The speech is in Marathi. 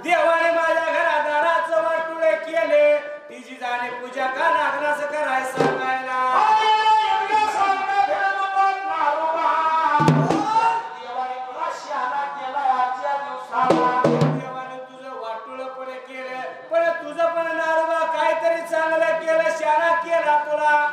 देवाने माझ्या घरादाराचं वाटुळे केले तिची जाणे पूजा का लागणार करायचं सांगायला देवाने तुझं वाटुळेपणे केलं पण तुझं पण नारोबा काहीतरी चांगलं केलं शाळा केला तुला